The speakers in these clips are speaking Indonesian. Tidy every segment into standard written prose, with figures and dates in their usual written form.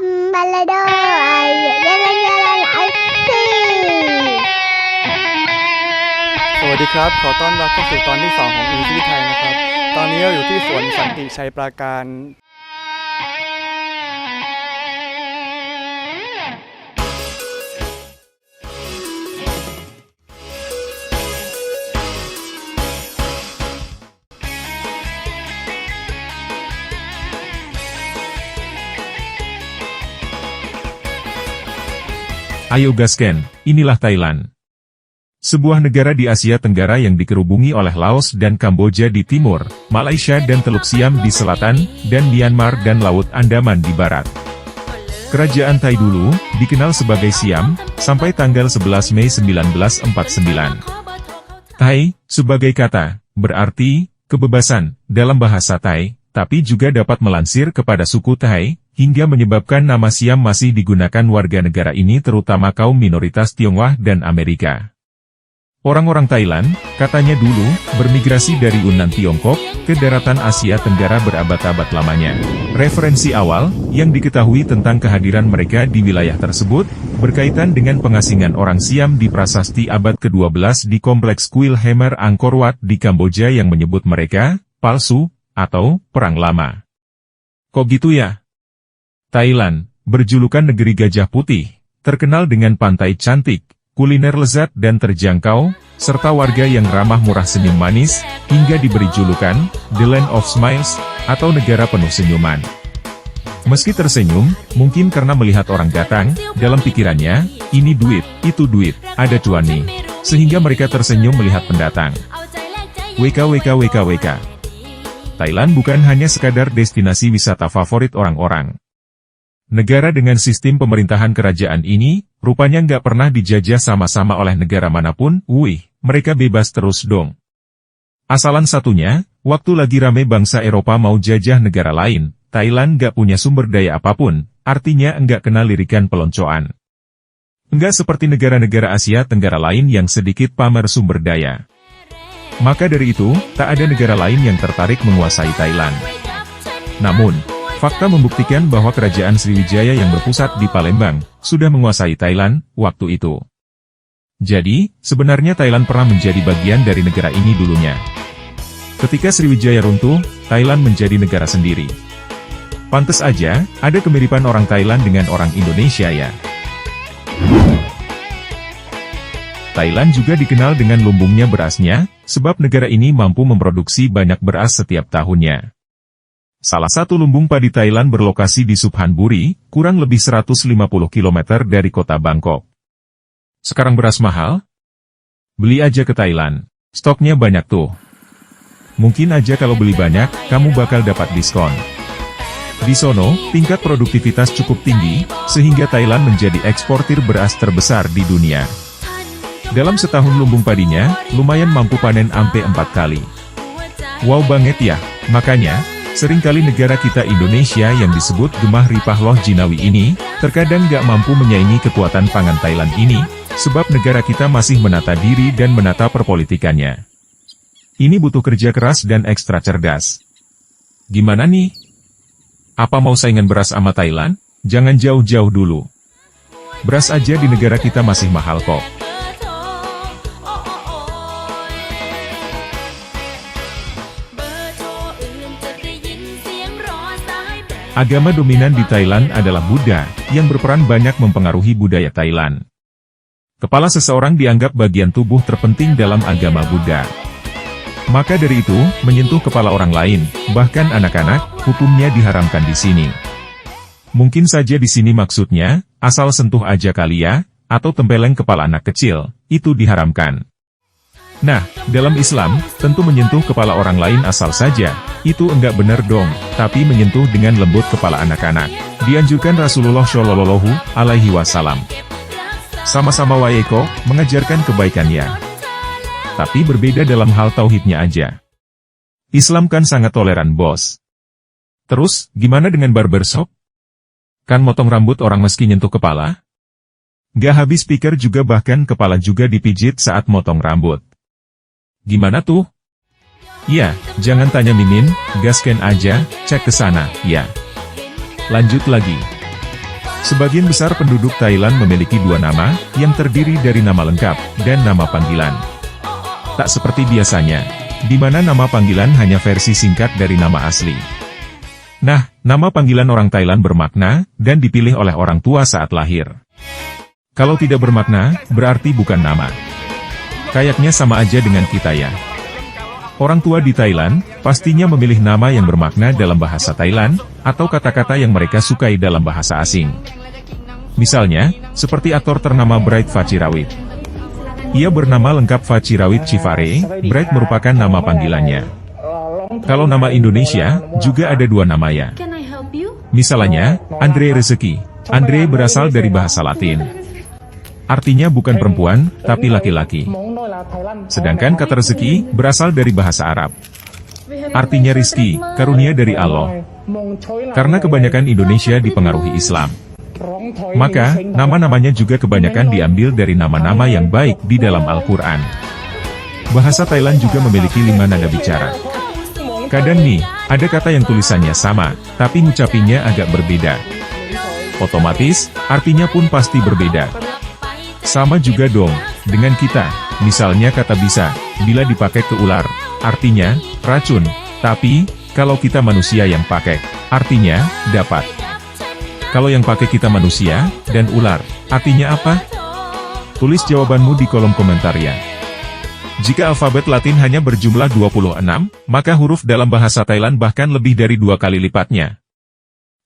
balado, ayo jalan-jalan asik. สวัสดีครับ ขอต้อนรับเข้าสู่ตอนที่2ของอีซี่ไทยนะครับ ตอนนี้เราอยู่ที่สวนสันติชัยปราการ Ayo gasken, inilah Thailand. Sebuah negara di Asia Tenggara yang dikerubungi oleh Laos dan Kamboja di timur, Malaysia dan Teluk Siam di selatan, dan Myanmar dan Laut Andaman di barat. Kerajaan Thai dulu, dikenal sebagai Siam, sampai tanggal 11 Mei 1949. Thai, sebagai kata, berarti, kebebasan, dalam bahasa Thai, tapi juga dapat melansir kepada suku Thai, hingga menyebabkan nama Siam masih digunakan warga negara ini terutama kaum minoritas Tionghoa dan Amerika. Orang-orang Thailand, katanya dulu, bermigrasi dari Yunnan Tiongkok, ke daratan Asia Tenggara berabad-abad lamanya. Referensi awal, yang diketahui tentang kehadiran mereka di wilayah tersebut, berkaitan dengan pengasingan orang Siam di prasasti abad ke-12 di kompleks kuil Khmer Angkor Wat di Kamboja yang menyebut mereka, palsu, atau, perang lama. Kok gitu ya? Thailand, berjulukan negeri gajah putih, terkenal dengan pantai cantik, kuliner lezat dan terjangkau, serta warga yang ramah murah senyum manis, hingga diberi julukan, The Land of Smiles, atau negara penuh senyuman. Meski tersenyum, mungkin karena melihat orang datang, dalam pikirannya, ini duit, itu duit, ada cuan nih, sehingga mereka tersenyum melihat pendatang. WKWKWKWK. Thailand bukan hanya sekadar destinasi wisata favorit orang-orang. Negara dengan sistem pemerintahan kerajaan ini, rupanya nggak pernah dijajah sama-sama oleh negara manapun. Wih, mereka bebas terus dong. Asalan satunya, waktu lagi rame bangsa Eropa mau jajah negara lain, Thailand nggak punya sumber daya apapun, artinya nggak kena lirikan peloncoan. Nggak seperti negara-negara Asia Tenggara lain yang sedikit pamer sumber daya. Maka dari itu, tak ada negara lain yang tertarik menguasai Thailand. Namun, fakta membuktikan bahwa kerajaan Sriwijaya yang berpusat di Palembang, sudah menguasai Thailand, waktu itu. Jadi, sebenarnya Thailand pernah menjadi bagian dari negara ini dulunya. Ketika Sriwijaya runtuh, Thailand menjadi negara sendiri. Pantes aja, ada kemiripan orang Thailand dengan orang Indonesia ya. Thailand juga dikenal dengan lumbungnya berasnya, sebab negara ini mampu memproduksi banyak beras setiap tahunnya. Salah satu lumbung padi Thailand berlokasi di Suphanburi, kurang lebih 150 km dari kota Bangkok. Sekarang beras mahal? Beli aja ke Thailand. Stoknya banyak tuh. Mungkin aja kalau beli banyak, kamu bakal dapat diskon. Di sono, tingkat produktivitas cukup tinggi, sehingga Thailand menjadi eksportir beras terbesar di dunia. Dalam setahun lumbung padinya, lumayan mampu panen sampai 4 kali. Wow banget ya, makanya, seringkali negara kita Indonesia yang disebut gemah ripah loh jinawi ini, terkadang gak mampu menyaingi kekuatan pangan Thailand ini, sebab negara kita masih menata diri dan menata perpolitikannya. Ini butuh kerja keras dan ekstra cerdas. Gimana nih? Apa mau saingan beras sama Thailand? Jangan jauh-jauh dulu. Beras aja di negara kita masih mahal kok. Agama dominan di Thailand adalah Buddha, yang berperan banyak mempengaruhi budaya Thailand. Kepala seseorang dianggap bagian tubuh terpenting dalam agama Buddha. Maka dari itu, menyentuh kepala orang lain, bahkan anak-anak, hukumnya diharamkan di sini. Mungkin saja di sini maksudnya, asal sentuh aja kali ya, atau tempeleng kepala anak kecil, itu diharamkan. Nah, dalam Islam, tentu menyentuh kepala orang lain asal saja, itu enggak benar dong, tapi menyentuh dengan lembut kepala anak-anak. Dianjurkan Rasulullah Shallallahu Alaihi Wasallam. Sama-sama Waeko, mengajarkan kebaikan ya. Tapi berbeda dalam hal tauhidnya aja. Islam kan sangat toleran bos. Terus, gimana dengan barbershop? Kan motong rambut orang meski nyentuh kepala? Gak habis pikir juga bahkan kepala juga dipijit saat motong rambut. Gimana tuh? Ya, jangan tanya Mimin, gasken aja, cek ke sana, ya. Lanjut lagi. Sebagian besar penduduk Thailand memiliki dua nama, yang terdiri dari nama lengkap dan nama panggilan. Tak seperti biasanya, di mana nama panggilan hanya versi singkat dari nama asli. Nah, nama panggilan orang Thailand bermakna, dan dipilih oleh orang tua saat lahir. Kalau tidak bermakna, berarti bukan nama. Kayaknya sama aja dengan kita ya. Orang tua di Thailand, pastinya memilih nama yang bermakna dalam bahasa Thailand, atau kata-kata yang mereka sukai dalam bahasa asing. Misalnya, seperti aktor ternama Bright Fachirawit. Ia bernama lengkap Fachirawit Chivare, Bright merupakan nama panggilannya. Kalau nama Indonesia, juga ada dua nama ya. Misalnya, Andre Rezeki. Andre berasal dari bahasa Latin. Artinya bukan perempuan, tapi laki-laki. Sedangkan kata rezeki berasal dari bahasa Arab. Artinya rizki, karunia dari Allah. Karena kebanyakan Indonesia dipengaruhi Islam, maka nama-namanya juga kebanyakan diambil dari nama-nama yang baik di dalam Al-Quran. Bahasa Thailand juga memiliki 5 nada bicara. Kadang nih, ada kata yang tulisannya sama, tapi ngucapinnya agak berbeda. Otomatis, artinya pun pasti berbeda. Sama juga dong, dengan kita, misalnya kata bisa, bila dipakai ke ular, artinya, racun, tapi, kalau kita manusia yang pakai, artinya, dapat. Kalau yang pakai kita manusia, dan ular, artinya apa? Tulis jawabanmu di kolom komentar ya. Jika alfabet Latin hanya berjumlah 26, maka huruf dalam bahasa Thailand bahkan lebih dari 2 kali lipatnya.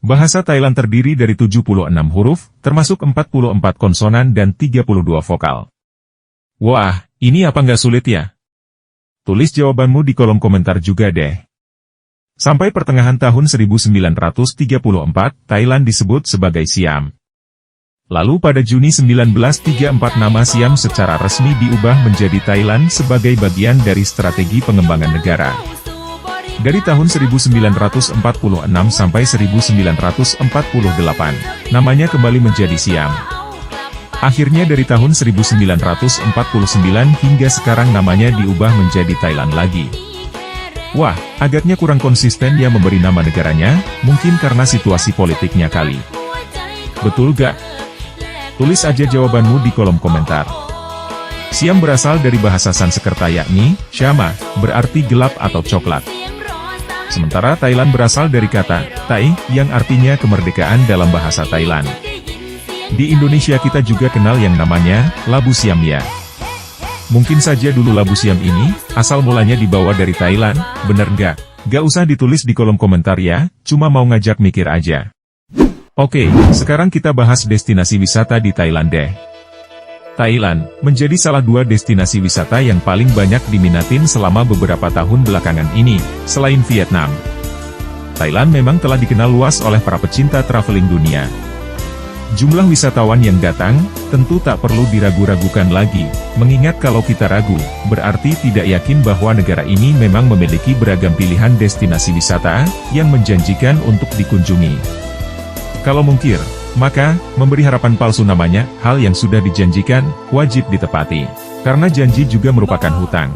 Bahasa Thailand terdiri dari 76 huruf, termasuk 44 konsonan dan 32 vokal. Wah, ini apa nggak sulit ya? Tulis jawabanmu di kolom komentar juga deh. Sampai pertengahan tahun 1934, Thailand disebut sebagai Siam. Lalu pada Juni 1934 nama Siam secara resmi diubah menjadi Thailand sebagai bagian dari strategi pengembangan negara. Dari tahun 1946 sampai 1948, namanya kembali menjadi Siam. Akhirnya dari tahun 1949 hingga sekarang namanya diubah menjadi Thailand lagi. Wah, agaknya kurang konsisten ya memberi nama negaranya, mungkin karena situasi politiknya kali. Betul gak? Tulis aja jawabanmu di kolom komentar. Siam berasal dari bahasa Sanskerta yakni, Syama, berarti gelap atau coklat. Sementara Thailand berasal dari kata, Thai, yang artinya kemerdekaan dalam bahasa Thailand. Di Indonesia kita juga kenal yang namanya, labu siam ya. Mungkin saja dulu labu siam ini, asal mulanya dibawa dari Thailand, bener nggak? Gak usah ditulis di kolom komentar ya, cuma mau ngajak mikir aja. Oke, sekarang kita bahas destinasi wisata di Thailand deh. Thailand menjadi salah 2 destinasi wisata yang paling banyak diminatin selama beberapa tahun belakangan ini, selain Vietnam. Thailand memang telah dikenal luas oleh para pecinta traveling dunia. Jumlah wisatawan yang datang, tentu tak perlu diragu-ragukan lagi, mengingat kalau kita ragu, berarti tidak yakin bahwa negara ini memang memiliki beragam pilihan destinasi wisata, yang menjanjikan untuk dikunjungi. Kalau mungkir, maka, memberi harapan palsu namanya, hal yang sudah dijanjikan, wajib ditepati. Karena janji juga merupakan hutang.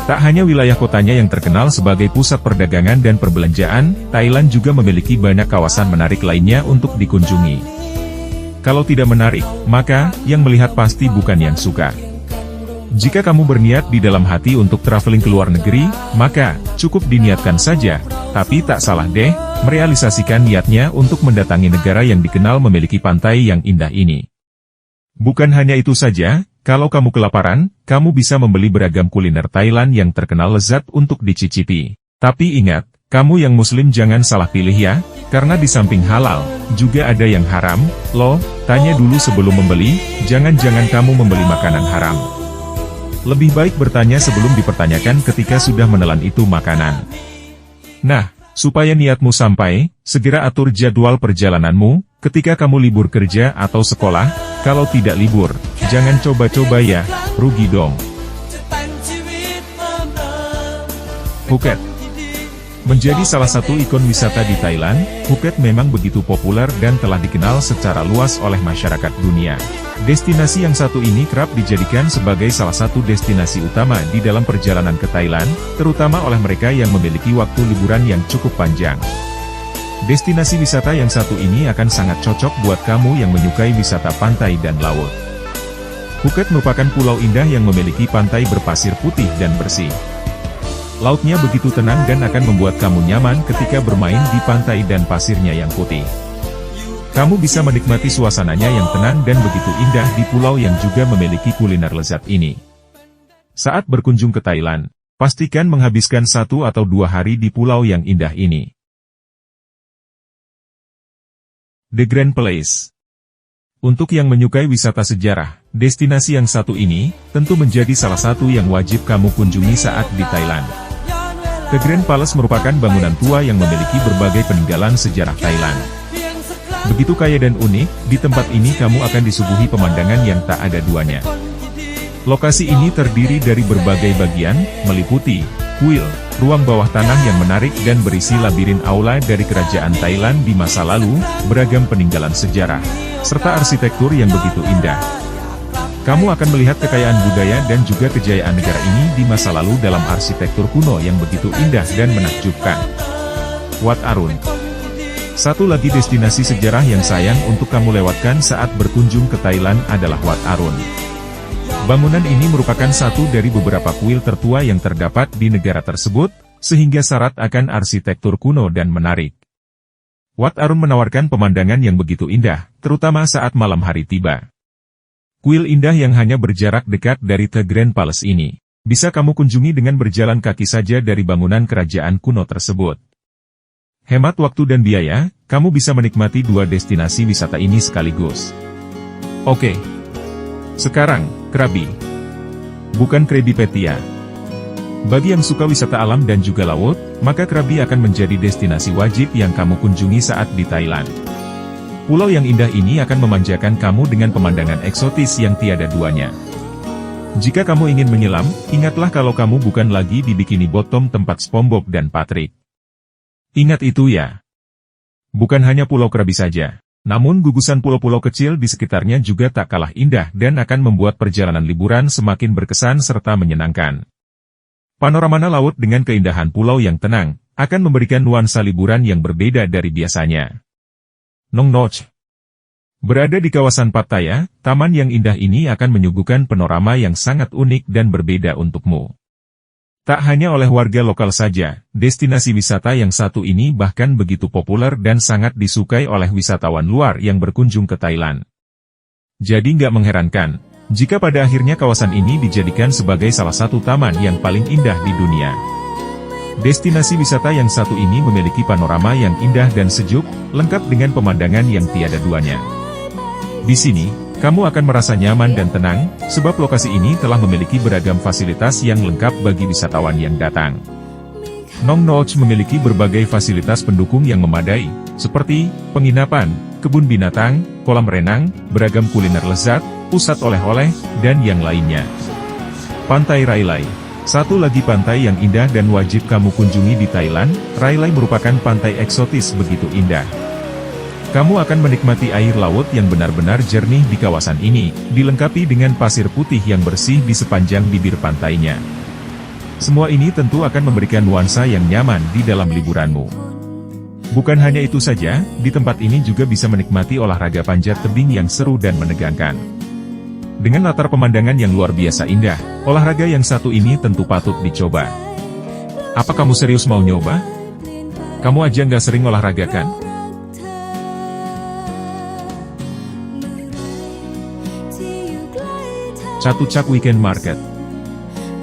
Tak hanya wilayah kotanya yang terkenal sebagai pusat perdagangan dan perbelanjaan, Thailand juga memiliki banyak kawasan menarik lainnya untuk dikunjungi. Kalau tidak menarik, maka, yang melihat pasti bukan yang suka. Jika kamu berniat di dalam hati untuk traveling ke luar negeri, maka, cukup diniatkan saja, tapi tak salah deh, merealisasikan niatnya untuk mendatangi negara yang dikenal memiliki pantai yang indah ini. Bukan hanya itu saja, kalau kamu kelaparan, kamu bisa membeli beragam kuliner Thailand yang terkenal lezat untuk dicicipi. Tapi ingat, kamu yang muslim jangan salah pilih ya, karena di samping halal, juga ada yang haram, loh, tanya dulu sebelum membeli, jangan-jangan kamu membeli makanan haram. Lebih baik bertanya sebelum dipertanyakan ketika sudah menelan itu makanan. Nah, supaya niatmu sampai, segera atur jadwal perjalananmu, ketika kamu libur kerja atau sekolah, kalau tidak libur, jangan coba-coba ya, rugi dong. Phuket menjadi salah satu ikon wisata di Thailand, Phuket memang begitu populer dan telah dikenal secara luas oleh masyarakat dunia. Destinasi yang satu ini kerap dijadikan sebagai salah satu destinasi utama di dalam perjalanan ke Thailand, terutama oleh mereka yang memiliki waktu liburan yang cukup panjang. Destinasi wisata yang satu ini akan sangat cocok buat kamu yang menyukai wisata pantai dan laut. Phuket merupakan pulau indah yang memiliki pantai berpasir putih dan bersih. Lautnya begitu tenang dan akan membuat kamu nyaman ketika bermain di pantai dan pasirnya yang putih. Kamu bisa menikmati suasananya yang tenang dan begitu indah di pulau yang juga memiliki kuliner lezat ini. Saat berkunjung ke Thailand, pastikan menghabiskan 1 atau 2 hari di pulau yang indah ini. The Grand Place. Untuk yang menyukai wisata sejarah, destinasi yang satu ini, tentu menjadi salah satu yang wajib kamu kunjungi saat di Thailand. The Grand Palace merupakan bangunan tua yang memiliki berbagai peninggalan sejarah Thailand. Begitu kaya dan unik, di tempat ini kamu akan disuguhi pemandangan yang tak ada duanya. Lokasi ini terdiri dari berbagai bagian, meliputi kuil, ruang bawah tanah yang menarik dan berisi labirin aula dari kerajaan Thailand di masa lalu, beragam peninggalan sejarah, serta arsitektur yang begitu indah. Kamu akan melihat kekayaan budaya dan juga kejayaan negara ini di masa lalu dalam arsitektur kuno yang begitu indah dan menakjubkan. Wat Arun. Satu lagi destinasi sejarah yang sayang untuk kamu lewatkan saat berkunjung ke Thailand adalah Wat Arun. Bangunan ini merupakan satu dari beberapa kuil tertua yang terdapat di negara tersebut, sehingga syarat akan arsitektur kuno dan menarik. Wat Arun menawarkan pemandangan yang begitu indah, terutama saat malam hari tiba. Kuil indah yang hanya berjarak dekat dari The Grand Palace ini, bisa kamu kunjungi dengan berjalan kaki saja dari bangunan kerajaan kuno tersebut. Hemat waktu dan biaya, kamu bisa menikmati 2 destinasi wisata ini sekaligus. Oke. Sekarang, Krabi. Bukan Krabi Pattaya. Bagi yang suka wisata alam dan juga laut, maka Krabi akan menjadi destinasi wajib yang kamu kunjungi saat di Thailand. Pulau yang indah ini akan memanjakan kamu dengan pemandangan eksotis yang tiada duanya. Jika kamu ingin menyelam, ingatlah kalau kamu bukan lagi di Bikini Bottom tempat SpongeBob dan Patrick. Ingat itu ya. Bukan hanya Pulau Krabi saja. Namun gugusan pulau-pulau kecil di sekitarnya juga tak kalah indah dan akan membuat perjalanan liburan semakin berkesan serta menyenangkan. Panorama laut dengan keindahan pulau yang tenang, akan memberikan nuansa liburan yang berbeda dari biasanya. Nong Noch. Berada di kawasan Pattaya, taman yang indah ini akan menyuguhkan panorama yang sangat unik dan berbeda untukmu. Tak hanya oleh warga lokal saja, destinasi wisata yang satu ini bahkan begitu populer dan sangat disukai oleh wisatawan luar yang berkunjung ke Thailand. Jadi nggak mengherankan, jika pada akhirnya kawasan ini dijadikan sebagai salah satu taman yang paling indah di dunia. Destinasi wisata yang satu ini memiliki panorama yang indah dan sejuk, lengkap dengan pemandangan yang tiada duanya. Di sini, kamu akan merasa nyaman dan tenang, sebab lokasi ini telah memiliki beragam fasilitas yang lengkap bagi wisatawan yang datang. Nong Noch memiliki berbagai fasilitas pendukung yang memadai, seperti penginapan, kebun binatang, kolam renang, beragam kuliner lezat, pusat oleh-oleh, dan yang lainnya. Pantai Railay. Satu lagi pantai yang indah dan wajib kamu kunjungi di Thailand, Railay merupakan pantai eksotis begitu indah. Kamu akan menikmati air laut yang benar-benar jernih di kawasan ini, dilengkapi dengan pasir putih yang bersih di sepanjang bibir pantainya. Semua ini tentu akan memberikan nuansa yang nyaman di dalam liburanmu. Bukan hanya itu saja, di tempat ini juga bisa menikmati olahraga panjat tebing yang seru dan menegangkan. Dengan latar pemandangan yang luar biasa indah, olahraga yang satu ini tentu patut dicoba. Apa kamu serius mau nyoba? Kamu aja nggak sering olahraga kan? Chatuchak Weekend Market.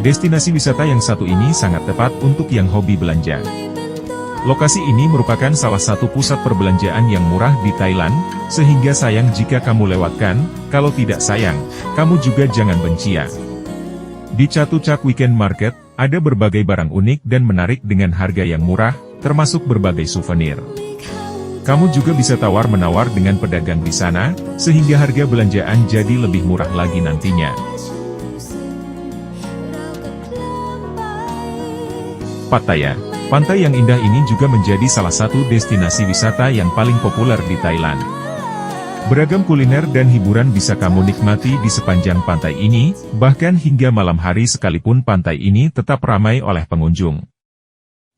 Destinasi wisata yang satu ini sangat tepat untuk yang hobi belanja. Lokasi ini merupakan salah satu pusat perbelanjaan yang murah di Thailand, sehingga sayang jika kamu lewatkan, kalau tidak sayang, kamu juga jangan benci ya. Di Chatuchak Weekend Market, ada berbagai barang unik dan menarik dengan harga yang murah, termasuk berbagai souvenir. Kamu juga bisa tawar-menawar dengan pedagang di sana, sehingga harga belanjaan jadi lebih murah lagi nantinya. Pattaya. Pantai yang indah ini juga menjadi salah satu destinasi wisata yang paling populer di Thailand. Beragam kuliner dan hiburan bisa kamu nikmati di sepanjang pantai ini, bahkan hingga malam hari sekalipun pantai ini tetap ramai oleh pengunjung.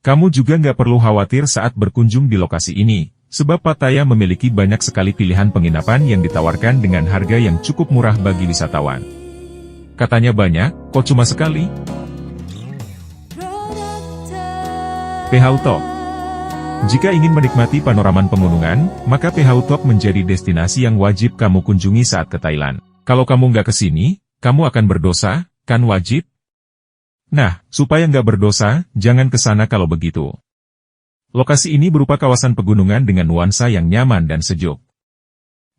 Kamu juga nggak perlu khawatir saat berkunjung di lokasi ini, sebab Pattaya memiliki banyak sekali pilihan penginapan yang ditawarkan dengan harga yang cukup murah bagi wisatawan. Katanya banyak, kok cuma sekali? Pheu Thop. Jika ingin menikmati panoraman pegunungan, maka Pheu Thop menjadi destinasi yang wajib kamu kunjungi saat ke Thailand. Kalau kamu nggak ke sini, kamu akan berdosa, kan wajib? Nah, supaya nggak berdosa, jangan ke sana kalau begitu. Lokasi ini berupa kawasan pegunungan dengan nuansa yang nyaman dan sejuk.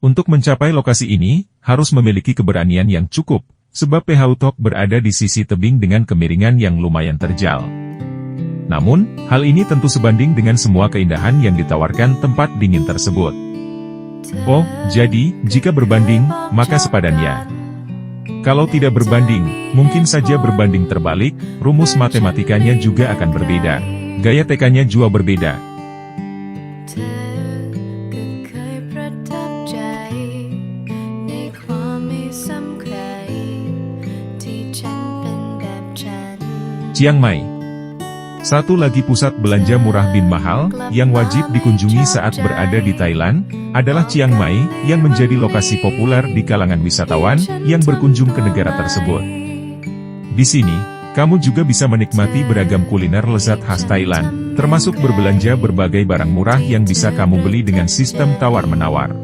Untuk mencapai lokasi ini, harus memiliki keberanian yang cukup, sebab Pheu Thop berada di sisi tebing dengan kemiringan yang lumayan terjal. Namun, hal ini tentu sebanding dengan semua keindahan yang ditawarkan tempat dingin tersebut. Oh, jadi, jika berbanding, maka sepadannya. Kalau tidak berbanding, mungkin saja berbanding terbalik, rumus matematikanya juga akan berbeda. Gaya TK-nya juga berbeda. Chiang Mai. Satu lagi pusat belanja murah bin mahal, yang wajib dikunjungi saat berada di Thailand, adalah Chiang Mai, yang menjadi lokasi populer di kalangan wisatawan, yang berkunjung ke negara tersebut. Di sini, kamu juga bisa menikmati beragam kuliner lezat khas Thailand, termasuk berbelanja berbagai barang murah yang bisa kamu beli dengan sistem tawar-menawar.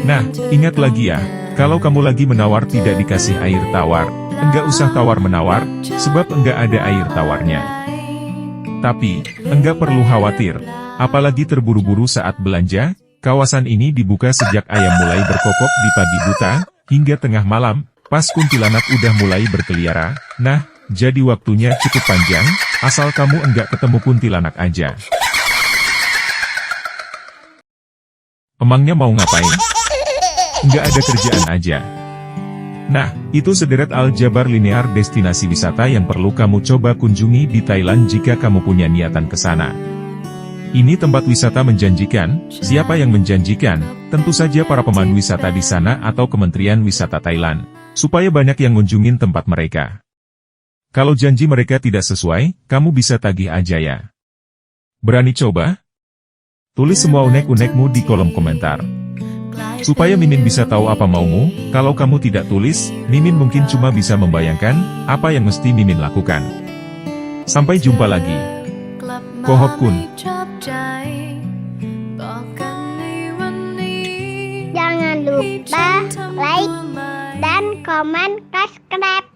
Nah, ingat lagi ya, kalau kamu lagi menawar tidak dikasih air tawar, enggak usah tawar-menawar, sebab enggak ada air tawarnya. Tapi, enggak perlu khawatir, apalagi terburu-buru saat belanja, kawasan ini dibuka sejak ayam mulai berkokok di pagi buta, hingga tengah malam, pas kuntilanak udah mulai berkeliaran. Nah, jadi waktunya cukup panjang, asal kamu enggak ketemu kuntilanak aja. Emangnya mau ngapain? Enggak ada kerjaan aja. Nah, itu sederet aljabar linear destinasi wisata yang perlu kamu coba kunjungi di Thailand jika kamu punya niatan ke sana. Ini tempat wisata menjanjikan. Siapa yang menjanjikan? Tentu saja para pemandu wisata di sana atau Kementerian Wisata Thailand, supaya banyak yang ngunjungin tempat mereka. Kalau janji mereka tidak sesuai, kamu bisa tagih aja ya. Berani coba? Tulis semua unek-unekmu di kolom komentar. Supaya Mimin bisa tahu apa maumu, kalau kamu tidak tulis, Mimin mungkin cuma bisa membayangkan apa yang mesti Mimin lakukan. Sampai jumpa lagi. Kohop Kun. Jangan lupa like dan komen, subscribe.